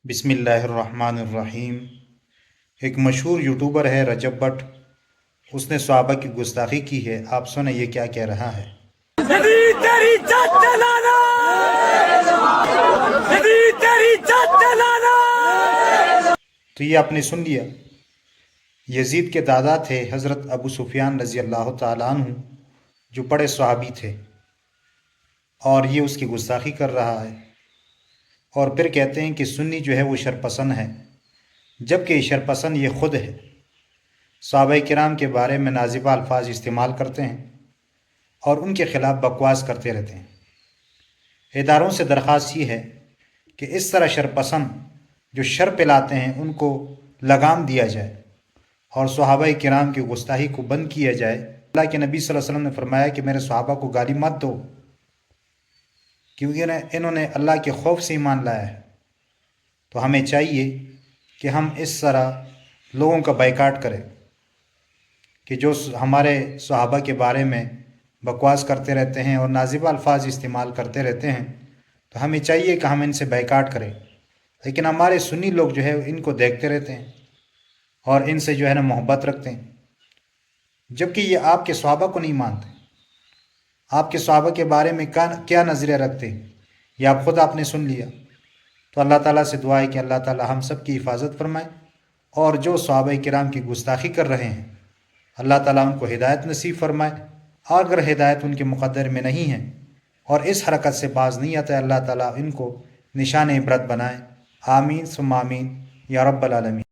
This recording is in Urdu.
بسم اللہ الرحمن الرحیم۔ ایک مشہور یوٹیوبر ہے رجب بٹ، اس نے صحابہ کی گستاخی کی ہے۔ آپ سنیں یہ کیا کہہ رہا ہے۔ تو یہ آپ نے سن لیا۔ یزید کے دادا تھے حضرت ابو سفیان رضی اللہ تعالیٰ عنہ، جو بڑے صحابی تھے، اور یہ اس کی گستاخی کر رہا ہے، اور پھر کہتے ہیں کہ سنی جو ہے وہ شرپسند ہے، جبکہ یہ شرپسند یہ خود ہے۔ صحابہ کرام کے بارے میں نازیبہ الفاظ استعمال کرتے ہیں اور ان کے خلاف بکواس کرتے رہتے ہیں۔ اداروں سے درخواست یہ ہے کہ اس طرح شرپسند جو شر پلاتے ہیں ان کو لگام دیا جائے اور صحابہ کرام کی گستاخی کو بند کیا جائے۔ اللہ کے نبی صلی اللہ علیہ وسلم نے فرمایا کہ میرے صحابہ کو گالی مت دو، کیونکہ انہوں نے اللہ کے خوف سے ایمان لایا ہے۔ تو ہمیں چاہیے کہ ہم اس طرح لوگوں کا بائیکاٹ کریں کہ جو ہمارے صحابہ کے بارے میں بکواس کرتے رہتے ہیں اور نازیبہ الفاظ استعمال کرتے رہتے ہیں، تو ہمیں چاہیے کہ ہم ان سے بائیکاٹ کریں۔ لیکن ہمارے سنی لوگ جو ہے ان کو دیکھتے رہتے ہیں اور ان سے جو ہے نا محبت رکھتے ہیں، جبکہ یہ آپ کے صحابہ کو نہیں مانتے۔ آپ کے صحابہ کے بارے میں کیا نظریہ رکھتے ہیں یہ آپ نے سن لیا۔ تو اللہ تعالیٰ سے دعا ہے کہ اللہ تعالیٰ ہم سب کی حفاظت فرمائے، اور جو صحابہ کرام کی گستاخی کر رہے ہیں اللہ تعالیٰ ان کو ہدایت نصیب فرمائے، اور اگر ہدایت ان کے مقدر میں نہیں ہے اور اس حرکت سے باز نہیں آتا ہے، اللہ تعالیٰ ان کو نشان عبرت بنائے۔ آمین ثم آمین یا رب العالمین۔